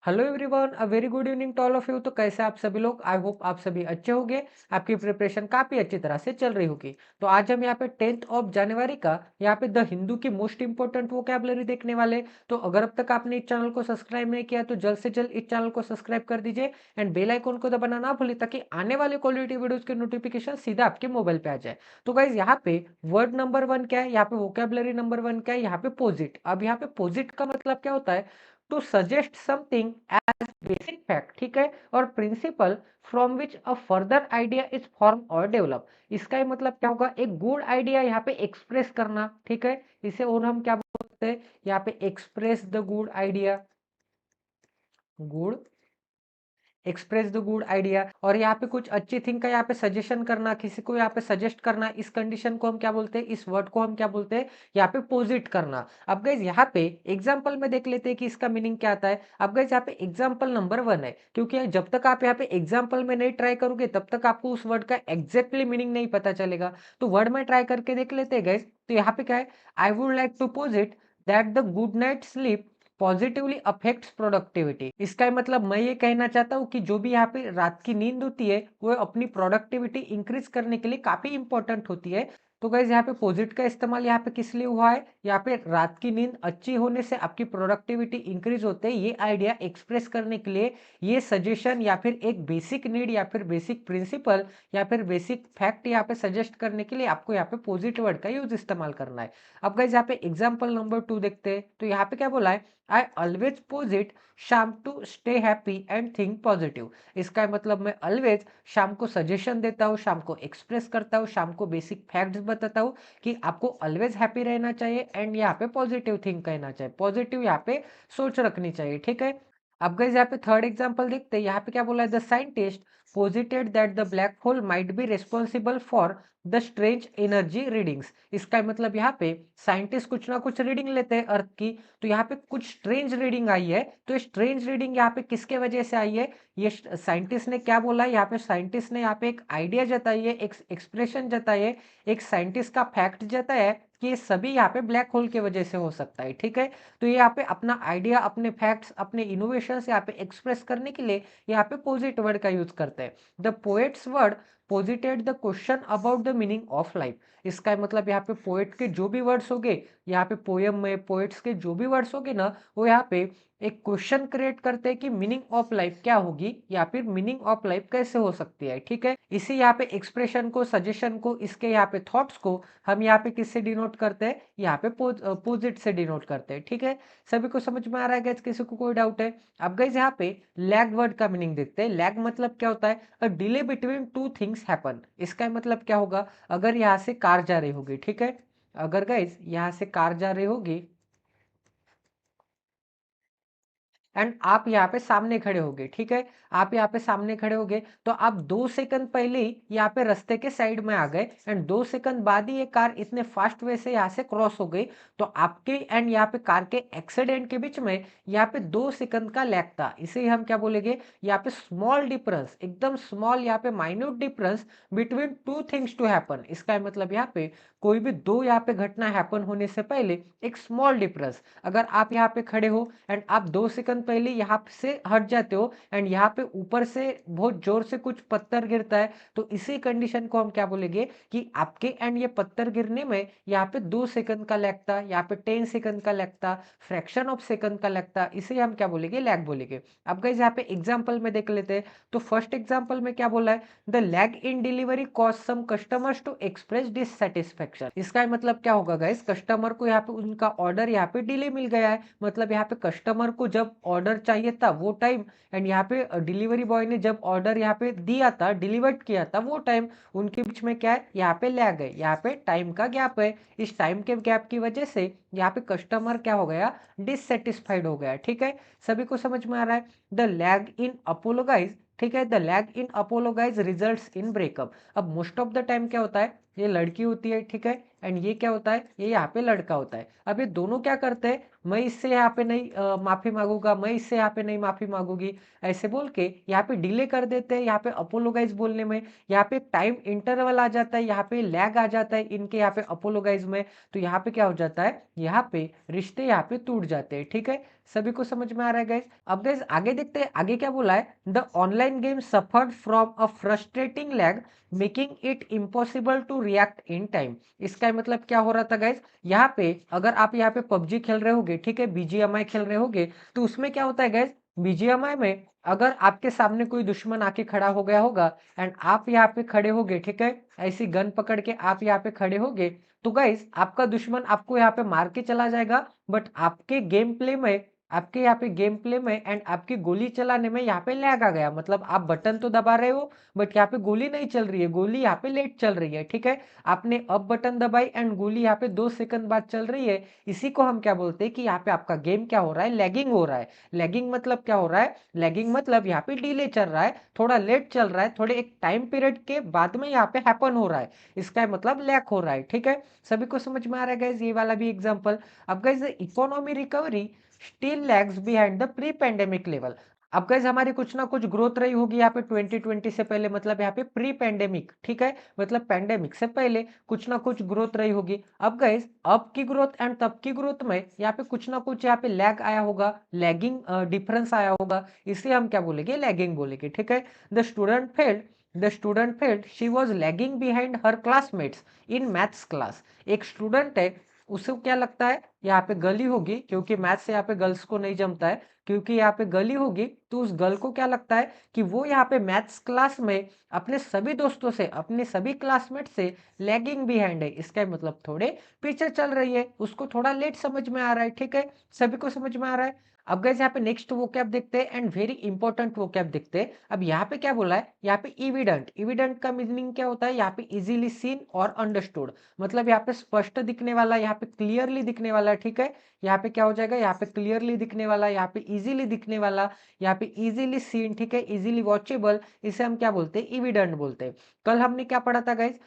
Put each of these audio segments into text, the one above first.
Hello everyone, a very good evening to all of you. तो कैसे आप सभी लोग? आई होप आप सभी अच्छे होंगे। आपकी प्रिपरेशन काफी अच्छी तरह से चल रही होगी। तो आज हम यहाँ पे 10th ऑफ जनवरी का यहाँ पे द हिंदू की मोस्ट इंपोर्टेंट वोकैबुलरी देखने वाले। तो अगर अब तक आपने इस चैनल को सब्सक्राइब नहीं किया तो जल्द से जल्द इस चैनल को सब्सक्राइब कर दीजिए एंड बेल आइकन को दबाना ना भूलिए ताकि आने वाले क्वालिटी वीडियोज के नोटिफिकेशन सीधा आपके मोबाइल पे आ जाए। तो गाइज यहाँ पे वर्ड नंबर 1 क्या है, यहाँ पे वोकैबुलरी नंबर 1 क्या है, यहाँ पे पोजिट। अब यहाँ पे पोजिट का मतलब क्या होता है? To suggest something basic fact, ठीक है, और principle from which a further idea is form और डेवलप। इसका ही मतलब क्या होगा? एक गुड आइडिया यहाँ पे एक्सप्रेस करना, ठीक है। इसे और हम क्या बोलते हैं? यहाँ पे express the good idea, good express the good idea. और यहाँ पे कुछ अच्छी थिंग का यहाँ पे सजेशन करना, किसी को यहाँ पे सजेस्ट करना, इस कंडीशन को हम क्या बोलते हैं? इस वर्ड को हम क्या बोलते हैं? यहाँ पे पोजिट करना। अब गाइज यहाँ पे एग्जाम्पल में देख लेते हैं कि इसका मीनिंग क्या आता है। अब गाइज यहाँ पे एग्जाम्पल नंबर 1 है, क्योंकि जब तक आप यहाँ पे एग्जाम्पल में नहीं ट्राई करोगे तब तक आपको उस वर्ड का एग्जैक्टली मीनिंग नहीं पता चलेगा। तो वर्ड में ट्राई करके देख लेते हैं गाइज। तो यहाँ पे क्या है? I would like to posit that the good night sleep positively affects productivity. इसका मतलब मैं ये कहना चाहता हूँ कि जो भी यहाँ पे रात की नींद होती है वो अपनी प्रोडक्टिविटी इंक्रीज करने के लिए काफी इंपॉर्टेंट होती है। तो गाइज यहाँ पे पोजिट का इस्तेमाल यहाँ पे किस लिए हुआ है? यहाँ पे रात की नींद अच्छी होने से आपकी प्रोडक्टिविटी इंक्रीज होते हैं, ये आइडिया एक्सप्रेस करने के लिए, ये सजेशन या फिर एक बेसिक नीड या फिर बेसिक प्रिंसिपल या फिर बेसिक फैक्ट यहाँ पे सजेस्ट करने के लिए आपको यहाँ पे पोजिट वर्ड का यूज इस्तेमाल करना है। अब गाइज यहाँ पे एग्जाम्पल नंबर 2 देखते हैं। तो यहाँ पे क्या बोला है? आई always posit sham to stay happy and think positive. इसका मतलब मैं ऑलवेज शाम को सजेशन देता हूँ, शाम को एक्सप्रेस करता हूँ, शाम को बेसिक फैक्ट्स बताता हूँ कि आपको ऑलवेज हैप्पी रहना चाहिए एंड यहाँ पे पॉजिटिव थिंक कहना चाहिए, पॉजिटिव यहाँ पे सोच रखनी चाहिए, ठीक है। अब गाइस यहाँ पे थर्ड एग्जांपल देखते हैं। यहाँ पे क्या बोला है? The scientist पोजिटेड that the black hole might be responsible for the strange energy readings. इसका मतलब यहाँ पे साइंटिस्ट कुछ ना कुछ रीडिंग लेते हैं अर्थ की। तो यहाँ पे कुछ स्ट्रेंज रीडिंग आई है। तो स्ट्रेंज रीडिंग यहाँ पे किसके वजह से आई है? ये साइंटिस्ट ने क्या बोला है? यहाँ पे साइंटिस्ट ने यहाँ पे एक आइडिया जताई है, एक एक्सप्रेशन जताई है, एक साइंटिस्ट का फैक्ट जताया है कि ये सभी यहाँ पे ब्लैक होल की वजह से हो सकता है, ठीक है। तो ये यहाँ पे अपना आइडिया, अपने फैक्ट्स, अपने इनोवेशन यहाँ पे एक्सप्रेस करने के लिए यहाँ पे पोजिट वर्ड का यूज करते हैं। The poets word पोजिटेड the question about the meaning of life. इसका मतलब यहाँ पे पोएट के जो भी वर्ड्स होंगे, यहाँ पे पोयम में पोएट्स के जो भी वर्ड्स होंगे ना, वो यहाँ पे एक क्वेश्चन क्रिएट करते हैं कि मीनिंग ऑफ लाइफ क्या होगी या फिर मीनिंग ऑफ लाइफ कैसे हो सकती है, ठीक है। इसी यहाँ पे एक्सप्रेशन को, सजेशन को, इसके यहाँ पे थॉट्स को हम यहाँ पे किससे डिनोट करते हैं? यहाँ पे पोजिट से डिनोट करते हैं, ठीक है। सभी को समझ में आ रहा है गाइस? किसी को कोई डाउट है? अब गाइस यहाँ पे लैग वर्ड का मीनिंग देखते हैं। लैग मतलब क्या होता है? A delay between two things happen. इसका मतलब क्या होगा? अगर यहाँ से कार जा रही होगी, ठीक है, अगर गाइस यहाँ से कार जा रही होगी एंड आप यहाँ पे सामने खड़े होगे, ठीक है, आप यहाँ पे सामने खड़े होगे, तो आप 2 सेकंड पहले ही यहाँ पे रास्ते के साइड में आ गए एंड 2 सेकंड बाद ही ये कार इतने फास्ट वे से यहाँ से क्रॉस हो गई। तो आपके एंड यहाँ पे कार के एक्सीडेंट के बीच में यहाँ पे 2 सेकंड का लैग था। इसे हम क्या बोलेंगे? यहाँ पे स्मॉल डिफरेंस, एकदम स्मॉल, यहाँ पे minute difference between two things to happen. इसका मतलब यहाँ पे कोई भी दो यहाँ पे घटना हैपन होने से पहले एक स्मॉल डिफरेंस, अगर आप यहाँ पे खड़े हो एंड आप 2 सेकंड पहले यहाँ से हट जाते हो एंड यहाँ पे ऊपर से बहुत जोर से कुछ पत्थर गिरता है, तो इसी कंडीशन को हम क्या बोलेंगे कि आपके एंड ये पत्थर गिरने में यहाँ पे 2 सेकंड का लैग था, यहाँ पे 10 सेकंड का लैग था, फ्रैक्शन ऑफ सेकंड का लैग था, इसे हम क्या बोलेंगे? लैग बोलेंगे। अब गाइस यहाँ पे एग्जाम्पल में देख लेते हैं। तो फर्स्ट एग्जाम्पल में क्या बोला है? The lag in delivery cause some customers to express dissatisfaction. इसका मतलब क्या होगा गाइस? कस्टमर को यहाँ पे उनका ऑर्डर यहाँ पे डिले मिल गया है, मतलब यहाँ पे कस्टमर को जब ऑर्डर चाहिए था वो टाइम एंड यहाँ पे डिलीवरी बॉय ने जब ऑर्डर यहाँ पे दिया था, डिलीवर्ड किया था वो टाइम, उनके बीच में क्या है? यहाँ पे लैग है, यहाँ पे टाइम का गैप है। इस टाइम के गैप की वजह से यहाँ पे कस्टमर क्या हो गया? डिससेटिस्फाइड हो गया, ठीक है। सभी को समझ में आ रहा है? द लैग इन अपोलोगाइज, ठीक है, the lag in apologize results in breakup. अब मोस्ट ऑफ द टाइम क्या होता है? ये लड़की होती है, ठीक है, एंड ये क्या होता है? ये यहाँ पे लड़का होता है। अब ये दोनों क्या करते हैं? मैं इससे यहाँ पे नहीं माफी मांगूंगा, मैं इससे यहाँ पे नहीं माफी मांगूंगी, ऐसे बोल के यहाँ पे डिले कर देते हैं, यहाँ पे अपोलोगाइज बोलने में। यहाँ पे टाइम इंटरवल आ जाता है, यहाँ पे लैग आ जाता है इनके यहाँ पे अपोलोगाइज में। तो यहाँ पे क्या हो जाता है? यहाँ पे रिश्ते यहाँ पे टूट जाते हैं, ठीक है। सभी को समझ में आ रहा है गाइज। अब गाइज आगे देखते हैं, आगे क्या बोला है, the online game suffered from a frustrating lag making it impossible to react in time. इसका मतलब क्या हो रहा था गाइज, यहाँ पे अगर आप यहाँ पे पबजी खेल रहे होगे, ठीक है, बीजीएमआई खेल रहे होगे, तो उसमें क्या होता है गाइज, बीजीएमआई में अगर आपके सामने कोई दुश्मन आके खड़ा हो गया होगा एंड आप यहाँ पे खड़े होगे, ठीक है, ऐसी गन पकड़ के आप यहाँ पे खड़े होगे, तो गाइस आपका दुश्मन आपको यहाँ पे मार के चला जाएगा, बट आपके यहाँ पे गेम प्ले में एंड आपकी गोली चलाने में यहाँ पे लैग आ गया, मतलब आप बटन तो दबा रहे हो बट यहाँ पे गोली नहीं चल रही है, गोली यहाँ पे लेट चल रही है, ठीक है। आपने अब बटन दबाई एंड गोली यहाँ पे 2 सेकंड बाद चल रही है, इसी को हम क्या बोलते हैं कि यहाँ पे आपका गेम क्या हो रहा है, लैगिंग हो रहा है। लैगिंग मतलब क्या हो रहा है, लैगिंग मतलब यहाँ पे डिले चल रहा है, थोड़ा लेट चल रहा है, थोड़े एक टाइम पीरियड के बाद में यहाँ पे हैपन हो रहा है, इसका मतलब लैग हो रहा है, ठीक है। सभी को समझ में आ रहा है गाइज, ये वाला भी एग्जांपल। अब guys economy recovery still lags behind the pre pandemic level. अब गाइज हमारी कुछ ना कुछ ग्रोथ रही होगी यहाँ पे 2020 से पहले, मतलब यहाँ पे प्री पेंडेमिक, ठीक है, मतलब पेंडेमिक से पहले कुछ ना कुछ ग्रोथ रही होगी। अब गाइज अब की ग्रोथ एंड तब की ग्रोथ में यहाँ पे कुछ ना कुछ यहाँ पे लैग आया होगा, लैगिंग डिफरेंस आया होगा, इसलिए हम क्या बोलेंगे, लैगिंग बोलेंगे, ठीक है। The student failed she was lagging behind her classmates in maths class. एक स्टूडेंट है, उसे क्या लगता है यहाँ पे गली होगी, क्योंकि मैथ से यहाँ पे गर्ल्स को नहीं जमता है, क्योंकि यहाँ पे गली होगी, तो उस गर्ल को क्या लगता है कि वो यहाँ पे मैथ्स क्लास में अपने सभी दोस्तों से, अपने सभी क्लासमेट से लैगिंग बिहाइंड है, इसका मतलब थोड़े पीछे चल रही है, उसको थोड़ा लेट समझ में आ रहा है, ठीक है, सभी को समझ में आ रहा है। अब गाइस यहाँ पे नेक्स्ट वोकैब देखते हैं एंड वेरी इंपॉर्टेंट वोकैब देखते हैं। अब यहाँ पे क्या बोला है, यहाँ पे इविडेंट, इविडेंट का मीनिंग क्या होता है, यहाँ पे इजीली सीन और अंडरस्टूड, मतलब यहाँ पे स्पष्ट दिखने वाला, यहाँ पे क्लियरली दिखने वाला, ठीक है। यहाँ पे क्या हो जाएगा, यहाँ पे क्लियरली दिखने वाला, यहाँ पे इजीली दिखने वाला, यहाँ पे इजीली सीन, ठीक है, इजीली वॉचेबल, इसे हम क्या बोलते हैं, इविडेंट बोलते हैं। कल हमने क्या पढ़ा था guys,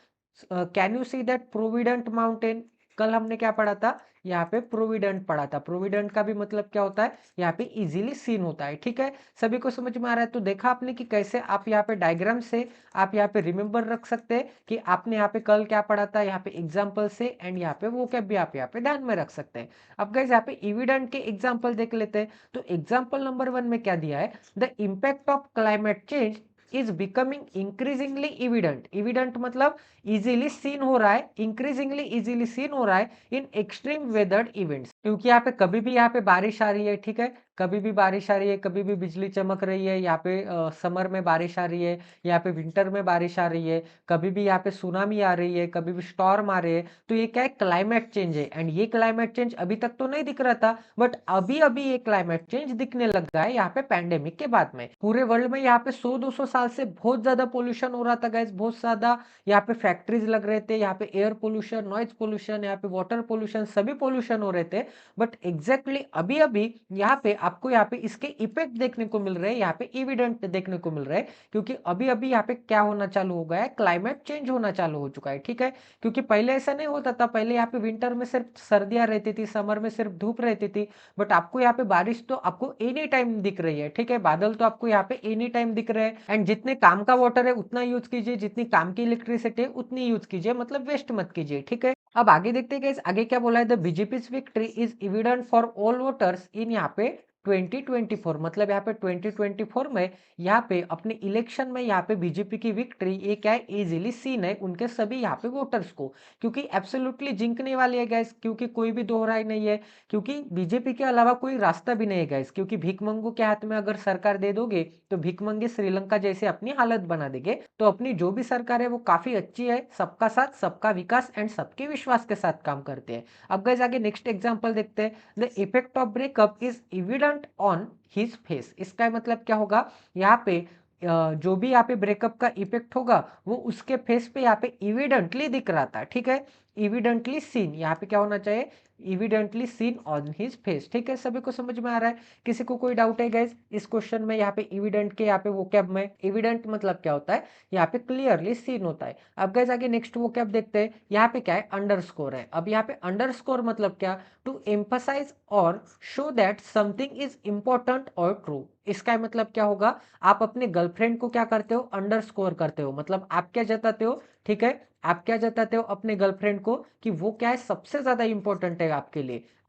can you see that provident mountain, कल हमने क्या पढ़ा था, यहाँ पे प्रोविडेंट पढ़ा था। प्रोविडेंट का भी मतलब क्या होता है, यहाँ पे इजीली सीन होता है, ठीक है, सभी को समझ में आ रहा है। तो देखा आपने कि कैसे आप यहाँ पे डायग्राम से आप यहाँ पे रिमेंबर रख सकते हैं कि आपने यहाँ पे कल क्या पढ़ा था, यहाँ पे एग्जाम्पल से एंड यहाँ पे वो क्या भी आप यहाँ पे ध्यान में रख सकते हैं। अब गाइस यहाँ पे इविडेंट के एग्जाम्पल देख लेते हैं। तो एग्जाम्पल नंबर 1 में क्या दिया है, the impact of climate change is becoming increasingly evident. Evident मतलब इजीली सीन हो रहा है, इंक्रीजिंगली इजीली सीन हो रहा है इन एक्सट्रीम वेदर इवेंट्स, क्योंकि यहाँ पे कभी भी यहाँ पे बारिश आ रही है, ठीक है, कभी भी बारिश आ रही है, कभी भी बिजली चमक रही है, यहाँ पे समर में बारिश आ रही है, यहाँ पे विंटर में बारिश आ रही है, कभी भी यहाँ पे सुनामी आ रही है, कभी भी स्टॉर्म आ रही है, तो ये क्या है, क्लाइमेट चेंज है। एंड ये क्लाइमेट चेंज अभी तक तो नहीं दिख रहा था, बट अभी अभी ये क्लाइमेट चेंज दिखने लग गया है यहाँ पे पैंडेमिक के बाद में। पूरे वर्ल्ड में यहाँ पे 100-200 साल से बहुत ज्यादा पोल्यूशन हो रहा था गाइस, बहुत ज्यादा, यहाँ पे फैक्ट्रीज लग रहे थे, यहाँ पे एयर पोल्यूशन, नॉइज पोल्यूशन, यहाँ पे वाटर पोल्यूशन, सभी पोल्यूशन हो रहे थे। बट एग्जैक्टली अभी अभी यहाँ पे आपको यहाँ पे इसके इफेक्ट देखने को मिल रहे हैं, यहाँ पे इविडेंट देखने को मिल रहे हैं, क्योंकि अभी अभी यहाँ पे क्या होना चालू हो गया है, क्लाइमेट चेंज होना चालू हो चुका है, ठीक है। क्योंकि पहले ऐसा नहीं होता था, पहले यहाँ पे विंटर में सिर्फ सर्दियां रहती थी, समर में सिर्फ धूप रहती थी, बट आपको यहाँ पे बारिश तो आपको एनी टाइम दिख रही है, ठीक है, बादल तो आपको यहाँ पे एनी टाइम दिख रहे हैं। एंड जितने काम का वाटर है उतना यूज कीजिए, जितनी काम की इलेक्ट्रिसिटी है उतनी यूज कीजिए, मतलब वेस्ट मत कीजिए, ठीक है। अब आगे देखते हैं गाइस, आगे क्या बोला है, the BJP victory is evident for all voters इन यहाँ पे 2024, मतलब यहाँ पे 2024 में यहाँ पे अपने इलेक्शन में यहाँ पे बीजेपी की विक्ट्री ये क्या है, इजीली सीन है उनके सभी यहाँ पे वोटर्स को, क्योंकि एब्सोल्युटली जिंकने वाली है गैस, क्योंकि कोई भी दोहराई नहीं है, क्योंकि बीजेपी के अलावा कोई रास्ता भी नहीं है गैस, क्योंकि भिखमंगू के हाथ में अगर सरकार दे दोगे तो भिखमंगे श्रीलंका जैसे अपनी हालत बना देंगे। तो अपनी जो भी सरकार है वो काफी अच्छी है, सबका साथ सबका विकास एंड सबके विश्वास के साथ काम करते हैं। अब गैस आगे नेक्स्ट एग्जाम्पल देखते हैं, the effect of breakup is evident on his face. इसका मतलब क्या होगा, यहाँ पे जो भी यहाँ पे ब्रेकअप का इफेक्ट होगा वो उसके फेस पे यहाँ पे इविडेंटली दिख रहा था, ठीक है, इविडेंटली सीन, यहाँ पे क्या होना चाहिए, evidently seen on his face, ठीक है, सभी को समझ में आ रहा है। किसी को कोई डाउट है गाइस इस क्वेश्चन में, यहाँ पे इविडेंट के यहाँ पे वोकैब में, इविडेंट मतलब क्या होता है, यहाँ पे क्लियरली सीन होता है। अब गाइस आगे नेक्स्ट वोकैब देखते हैं, यहाँ पे क्या है, अंडरस्कोर है। अब यहाँ पे अंडरस्कोर मतलब क्या, टू एम्फसाइज और show that something is important और ट्रू। इसका मतलब क्या होगा, आप अपने गर्लफ्रेंड को क्या करते हो, अंडरस्कोर करते हो, मतलब आप क्या जताते हो, ठीक है, आप क्या जताते हो अपने गर्लफ्रेंड को कि वो क्या है सबसे ज़्यादा इम्पोर्टेंट है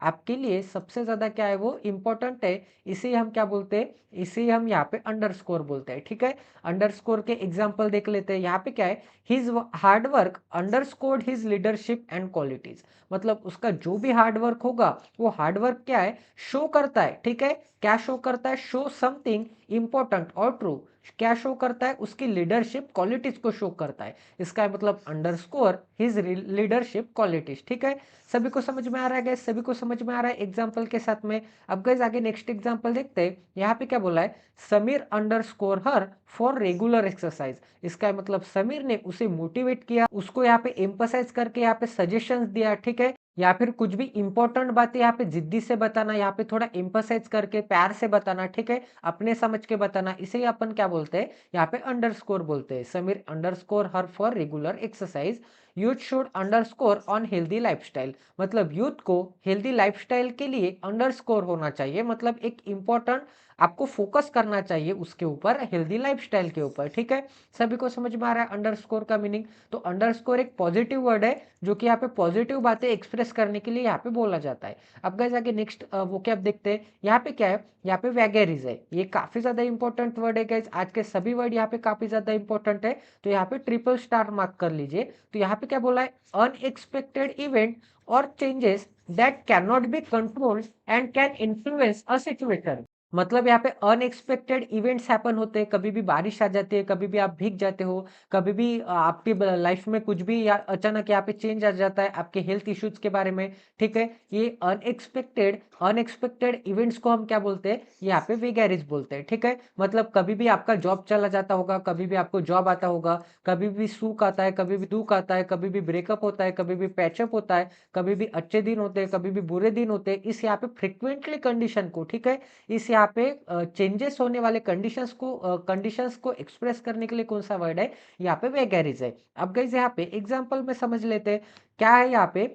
आपके लिए सबसे ज़्यादा क्या है वो इम्पोर्टेंट है। इसे हम क्या बोलते हैं, इसे हम यहाँ पे अंडरस्कोर बोलते हैं, ठीक है। अंडरस्कोर के एग्जाम्पल देख लेते हैं। यहाँ पे क्या है, his hard work underscored his leadership and qualities. मतलब उसका जो भी हार्ड वर्क होगा वो हार्ड वर्क क्या है, शो करता है, ठीक है। क्या शो करता है, शो समथिंग इंपॉर्टेंट और ट्रू। क्या शो करता है, उसकी लीडरशिप क्वालिटीज को शो करता है। इसका मतलब अंडरस्कोर हिज लीडरशिप क्वालिटीज, ठीक है। सभी को समझ में आ रहा है गाइस, सभी को समझ में आ रहा है एग्जाम्पल के साथ में। अब गाइस आगे नेक्स्ट एग्जाम्पल देखते हैं। यहाँ पे क्या बोला है, Sameer underscore her for regular exercise. इसका मतलब समीर ने उसे मोटिवेट किया, उसको यहाँ पे एम्फसाइज करके यहाँ पे सजेशंस दिया, ठीक है। या फिर कुछ भी इंपॉर्टेंट बातें यहाँ पे जिद्दी से बताना, यहाँ पे थोड़ा एम्फसाइज करके प्यार से बताना, ठीक है, अपने समझ के बताना, इसे ही अपन क्या बोलते हैं, यहाँ पे अंडरस्कोर बोलते हैं। Sameer underscore her for regular exercise. Youth should underscore on healthy lifestyle. मतलब यूथ को हेल्दी लाइफस्टाइल के लिए अंडरस्कोर होना चाहिए, मतलब एक इंपॉर्टेंट आपको फोकस करना चाहिए उसके ऊपर, हेल्दी लाइफस्टाइल के ऊपर, ठीक है। सभी को समझ में आ रहा है अंडरस्कोर का मीनिंग। तो अंडरस्कोर एक पॉजिटिव वर्ड है जो कि यहाँ पे पॉजिटिव बातें एक्सप्रेस करने के लिए यहाँ पे बोला जाता है। अब गाइस आगे नेक्स्ट वो क्या देखते हैं। यहाँ पे क्या है, यहाँ पे वैगेरीज है, ये काफी ज्यादा इंपॉर्टेंट वर्ड है गाइस। आज के सभी वर्ड यहाँ पे काफी ज्यादा इंपॉर्टेंट है, तो यहाँ पे ट्रिपल स्टार मार्क कर लीजिए। तो यहाँ पे क्या बोला है, अनएक्सपेक्टेड इवेंट और changes that can not be controlled and can influence a situation. मतलब यहाँ पे अनएक्सपेक्टेड इवेंट्स हैपन होते हैं, कभी भी बारिश आ जाती है, कभी भी आप भीग जाते हो, कभी भी आपकी लाइफ में कुछ भी या अचानक यहाँ पे चेंज आ जाता है आपके हेल्थ इश्यूज के बारे में, ठीक है। ये अनएक्सपेक्टेड इवेंट्स को हम क्या बोलते हैं, यहाँ पे वेगैरिज बोलते हैं, ठीक है। मतलब कभी भी आपका जॉब चला जाता होगा, कभी भी आपको जॉब आता होगा, कभी भी सुख आता है, कभी भी दुख आता है, कभी भी ब्रेकअप होता है, कभी भी पैचअप होता है, कभी भी अच्छे दिन होते हैं, कभी भी बुरे दिन होते हैं। इस यहाँ पे फ्रिक्वेंटली कंडीशन को, ठीक है, इस यहाँ पे चेंजेस होने वाले कंडीशंस को एक्सप्रेस करने के लिए कौन सा वर्ड है, यहाँ पे वेगैरिज है। अब गाइस यहाँ पे एग्जांपल में समझ लेते हैं क्या है। यहाँ पे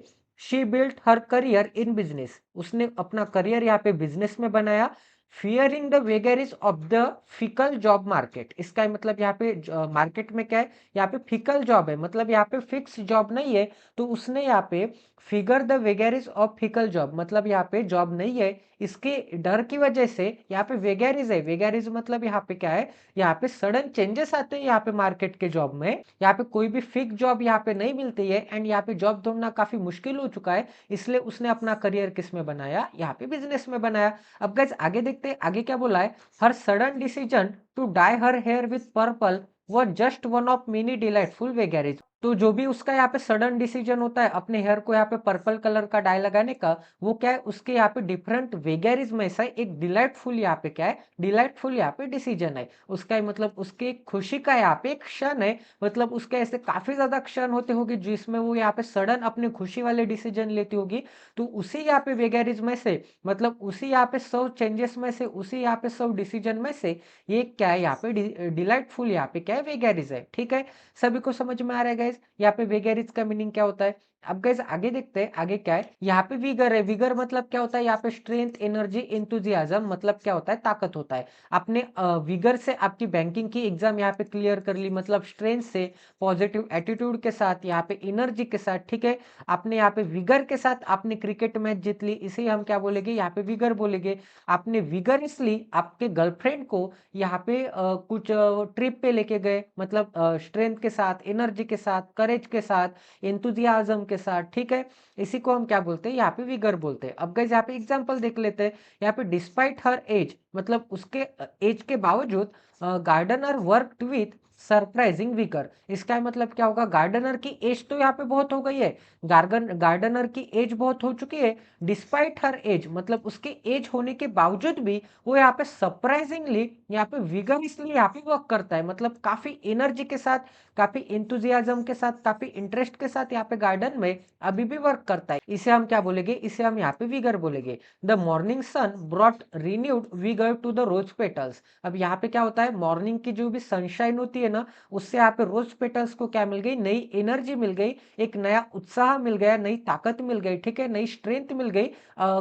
she built her career in business, उसने अपना करियर यहाँ पे बिजनेस में बनाया। Fearing the vagaries of the fickle job market. इसका मतलब यहाँ पे मार्केट में क्या है, यहाँ पे फिकल जॉब है, मतलब यहाँ पे फिक्स जॉब नहीं है। तो उसने यहाँ पे figure the vagaries of fickle job, मतलब यहाँ पे जॉब नहीं है, इसके डर की वजह से यहाँ पे वेगेरिज है। वेगेरिज मतलब यहाँ पे क्या है, यहाँ पे सडन चेंजेस आते हैं यहाँ पे मार्केट के जॉब में। यहाँ पे कोई भी फिक्स जॉब यहाँ पे नहीं मिलती है एंड यहाँ पे जॉब ढूंढना काफी मुश्किल हो चुका है, इसलिए उसने अपना करियर किस में बनाया, यहाँ पे बिजनेस में बनाया। अब गाइस आगे देखते हैं, आगे क्या बोला है, her sudden decision to dye her hair with purple वो just one of many delightful vagaries. तो जो भी उसका यहाँ पे सडन डिसीजन होता है अपने हेयर को यहाँ पे पर्पल कलर का डाई लगाने का, वो क्या है, उसके यहाँ पे डिफरेंट वेगेरिज में से एक डिलाइटफुल यहाँ पे क्या है, डिलाइटफुल यहाँ पे डिसीजन है उसका, मतलब उसके खुशी का यहाँ पे एक क्षण है। मतलब उसके ऐसे काफी ज्यादा क्षण होते होंगे जिसमें वो यहाँ पे सडन अपने खुशी वाले डिसीजन लेती होगी। तो उसी यहाँ पे वेगेरिज में से, मतलब उसी यहाँ पे 100 चेंजेस में से, उसी यहाँ पे 100 डिसीजन में से ये क्या है, यहाँ पे डिलाइटफुल यहाँ पे क्या है, वेगेरिज है, ठीक है। सभी को समझ में आ रहा है गाइस यहाँ पे वेगेरिज का मीनिंग क्या होता है। अब गाइस आगे देखते हैं, आगे क्या है, यहाँ पे विगर है। विगर मतलब क्या होता है, यहाँ पे स्ट्रेंथ, एनर्जी, एंथुजियाज्म, मतलब क्या होता है, ताकत होता है। आपने विगर से आपकी बैंकिंग की एग्जाम यहाँ पे क्लियर कर ली, मतलब स्ट्रेंथ से, पॉजिटिव एटीट्यूड के साथ, यहाँ पे एनर्जी के साथ, ठीक है। आपने यहाँ पे विगर के साथ आपने क्रिकेट मैच जीत ली, इसे हम क्या बोलेंगे, यहाँ पे विगर बोलेंगे। आपने विगरसली आपके गर्लफ्रेंड को यहाँ पे कुछ ट्रिप पे लेके गए, मतलब स्ट्रेंथ के साथ, एनर्जी के साथ, करेज के साथ, एंथुजियाज्म के साथ, ठीक है। इसी को हम क्या बोलते हैं, यहाँ पे विगर बोलते हैं। अब गाइस यहाँ पे एग्जांपल देख लेते हैं। यहाँ पे डिस्पाइट हर एज, मतलब उसके एज के बावजूद gardener worked with surprising vigour. इसका मतलब क्या होगा, गार्डनर की एज तो यहाँ पे बहुत हो गई है, गार्डनर की एज बहुत हो चुकी है। डिस्पाइट हर एज मतलब उसके एज होने के बावजूद भी वो यहाँ पे सरप्राइजिंगली यहाँ पे विगरसली यहाँ पे वर्क करता है, मतलब काफी एनर्जी के साथ, काफी इंतुजियाज्म के साथ, काफी इंटरेस्ट के साथ यहाँ पे गार्डन में अभी भी वर्क करता है। इसे हम क्या बोलेंगे, इसे हम यहाँ पे विगर बोलेंगे। The morning sun brought renewed vigour to the rose petals. अब यहाँ पे क्या होता है, मॉर्निंग की जो भी सनशाइन होती है ना, उससे यहाँ पे रोज पेटल्स को क्या मिल गई, नई एनर्जी मिल गई, एक नया उत्साह मिल गया, नई ताकत मिल गई, ठीक है, नई स्ट्रेंथ मिल गई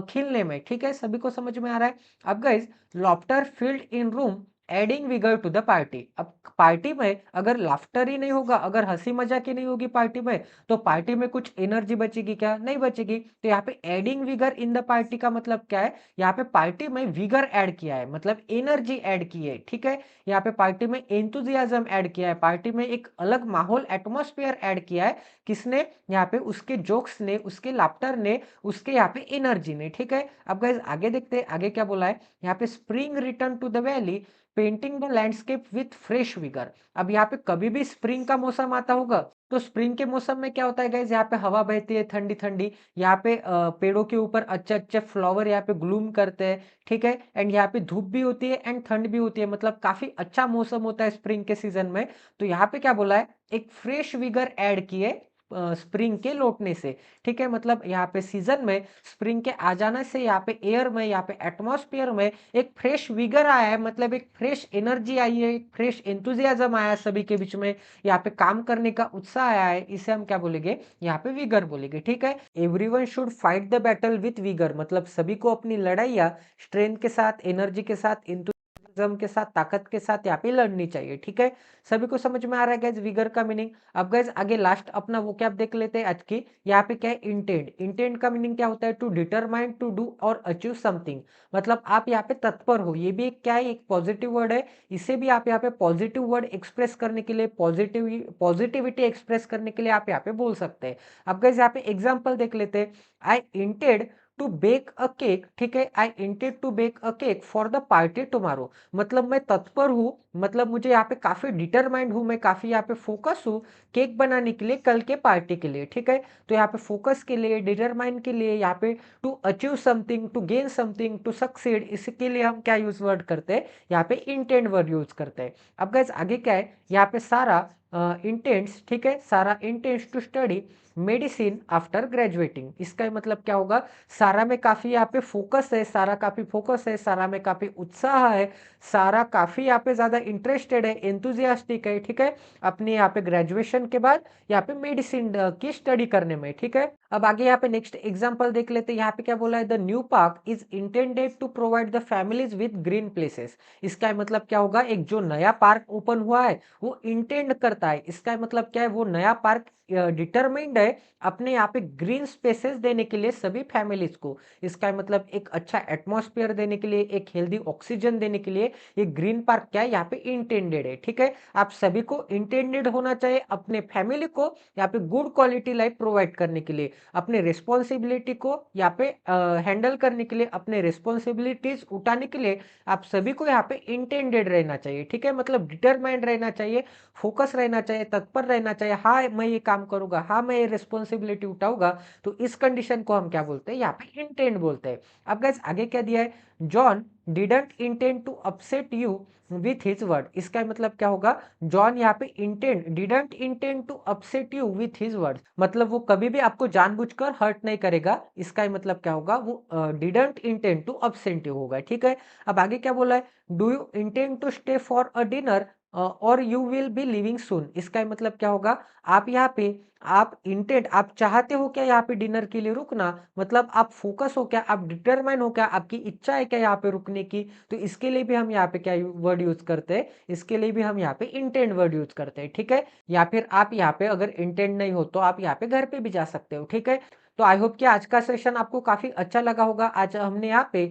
खिलने में, ठीक है। सभी को समझ में आ रहा है। अब guys laughter filled in room adding vigour to the party. अब पार्टी में अगर लाफ्टर ही नहीं होगा, अगर हंसी मजाक ही नहीं होगी पार्टी में, तो पार्टी में कुछ एनर्जी बचेगी क्या? नहीं बचेगी। तो यहाँ पे adding vigour in the party का मतलब क्या है? यहाँ पे पार्टी में विगर ऐड किया है, मतलब एनर्जी ऐड की है, ठीक है। यहाँ पे पार्टी में एंथुजियाज्म ऐड किया है, पार्टी में एक अलग माहौल एटमॉस्फेयर ऐड किया है। किसने? यहाँ पे उसके जोक्स ने, उसके लाफ्टर ने, उसके यहाँ पे एनर्जी ने, ठीक है। अब गाइस आगे देखते हैं, आगे क्या बोला है। यहाँ पे spring return to the valley, painting the landscape with fresh vigour. अब यहाँ पे कभी भी स्प्रिंग का मौसम आता होगा, तो स्प्रिंग के मौसम में क्या होता है गाइस, यहाँ पे हवा बहती है ठंडी ठंडी, यहाँ पे पेड़ों के ऊपर अच्छे अच्छे फ्लावर यहाँ पे ग्लूम करते हैं, ठीक है। एंड यहाँ पे धूप भी होती है एंड ठंड भी होती है, मतलब काफी अच्छा मौसम होता है स्प्रिंग के सीजन में। तो यहाँ पे क्या बोला है, एक फ्रेश विगर ऐड किए स्प्रिंग के लौटने से, ठीक है। मतलब यहाँ पे सीजन में स्प्रिंग के आ जाने से यहाँ पे एयर में, यहाँ पे एटमॉस्फेयर में एक फ्रेश विगर आया है, मतलब एक फ्रेश एनर्जी आई है, एक फ्रेश एंथुजियाज्म आया है सभी के बीच में, यहाँ पे काम करने का उत्साह आया है, इसे हम क्या बोलेंगे, यहाँ पे विगर बोलेंगे, ठीक है। Everyone should fight the battle with vigour, मतलब सभी को अपनी लड़ाइयाँ स्ट्रेंथ के साथ, एनर्जी के साथ, एंथुजियाज्म के साथ, ताकत के साथ यहाँ पे लड़नी चाहिए, ठीक है। सभी को समझ में आ रहा है गाइस विगर का मीनिंग। अब गाइस आगे लास्ट अपना वो क्या देख लेते हैं आज की। यहाँ पे क्या है, इंटेंट। इंटेंट का मीनिंग क्या होता है? टू डिटरमाइन टू डू और अचीव समथिंग, मतलब आप यहाँ पे तत्पर हो। ये भी एक क्या है, एक पॉजिटिव वर्ड है। इसे भी आप यहाँ पे पॉजिटिव वर्ड एक्सप्रेस करने के लिए, पॉजिटिविटी एक्सप्रेस करने के लिए आप यहाँ पे बोल सकते हैं। अब गाइस यहाँ पे एग्जाम्पल देख लेते हैं। I intend to bake a cake, ठीक है। I intend to bake a cake for the party tomorrow, मतलब मैं तत्पर हूँ, मतलब मुझे यहाँ पे काफी डिटरमाइंड हूँ, मैं काफी यहाँ पे फोकस हूँ केक बनाने के लिए, कल के पार्टी के लिए, ठीक है। तो यहाँ पे फोकस के लिए, डिटरमाइन के लिए, यहाँ पे to achieve something, to gain something, to succeed, इसके लिए हम क्या यूज वर्ड करते हैं, यहाँ पे इंटेंट वर्ड यूज करते हैं। अब गाइस आगे क्या है, यहाँ पे सारा इंटेंट्स, ठीक है, Sarah intends to study medicine after graduating. इसका मतलब क्या होगा, सारा में काफी यहाँ पे फोकस है, सारा काफी फोकस है, सारा में काफी उत्साह है, सारा काफी यहाँ पे ज्यादा इंटरेस्टेड है, एंथुजियास्टिक है, ठीक है, अपने यहाँ पे ग्रेजुएशन के बाद यहाँ पे मेडिसिन की स्टडी करने में, ठीक है। अब आगे यहाँ पे नेक्स्ट एग्जांपल देख लेते हैं। यहाँ पे क्या बोला है, the new park is intended to provide the families with green places. इसका मतलब क्या होगा, एक जो नया पार्क ओपन हुआ है वो इंटेंड करता है, इसका मतलब क्या है, वो नया पार्क डिटरमाइंड है अपने यहाँ पे ग्रीन स्पेसेस देने के लिए सभी फैमिलीज को। इसका मतलब एक अच्छा एटमॉस्फेयर देने के लिए, एक हेल्दी ऑक्सीजन देने के लिए ये ग्रीन पार्क क्या है, यहाँ पे इंटेंडेड है, ठीक है। आप सभी को इंटेंडेड होना चाहिए अपने फैमिली को यहाँ पे गुड क्वालिटी लाइफ प्रोवाइड करने के लिए, अपने रिस्पॉन्सिबिलिटी को यहाँ पे हैंडल करने के लिए, अपने रिस्पॉन्सिबिलिटीज उठाने के लिए आप सभी को यहाँ पे इंटेंडेड रहना चाहिए, ठीक है। मतलब डिटरमाइंड रहना चाहिए, फोकस रहना चाहिए, तत्पर रहना चाहिए, हाँ मैं ये काम करूंगा, हाँ मैं ये रिस्पॉन्सिबिलिटी उठाऊंगा। तो इस कंडीशन को हम क्या बोलते हैं, यहाँ पे इंटेंड बोलते हैं। अब गाइस आगे क्या दिया है, John didn't intend to upset you with his word. इसका मतलब क्या होगा, जॉन यहाँ पे intend, didn't intend to upset you with his word, मतलब वो कभी भी आपको जानबूझकर हर्ट नहीं करेगा। इसका मतलब क्या होगा, वो didn't intend to upset you होगा, ठीक है। अब आगे क्या बोला है, do you intend to stay for a dinner or you will be living soon. इसका मतलब क्या होगा, आप यहाँ पे, आप इंटेंट, आप चाहते हो क्या यहाँ पे डिनर के लिए रुकना, मतलब आप फोकस हो क्या, आप डिटरमाइन हो क्या, आपकी इच्छा है क्या यहाँ पे रुकने की। तो इसके लिए भी हम यहाँ पे क्या वर्ड यूज करते हैं, इसके लिए भी हम यहाँ पे इंटेंट वर्ड यूज करते हैं, ठीक है। या फिर आप यहाँ पे अगर इंटेंट नहीं हो तो आप यहाँ पे घर पे भी जा सकते हो, ठीक है। तो आई होप कि आज का सेशन आपको काफी अच्छा लगा होगा। आज हमने यहाँ पे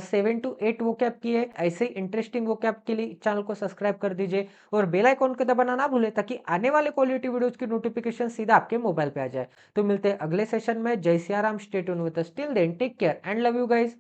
7 to 8 वोकैब किए। ऐसे इंटरेस्टिंग वोकैब के लिए चैनल को सब्सक्राइब कर दीजिए और बेल आइकॉन को दबाना ना भूलें, ताकि आने वाले क्वालिटी वीडियोस की नोटिफिकेशन सीधा आपके मोबाइल पे आ जाए। तो मिलते हैं अगले सेशन में। जय Siya Ram, stay tuned with us, till then take care and love you guys.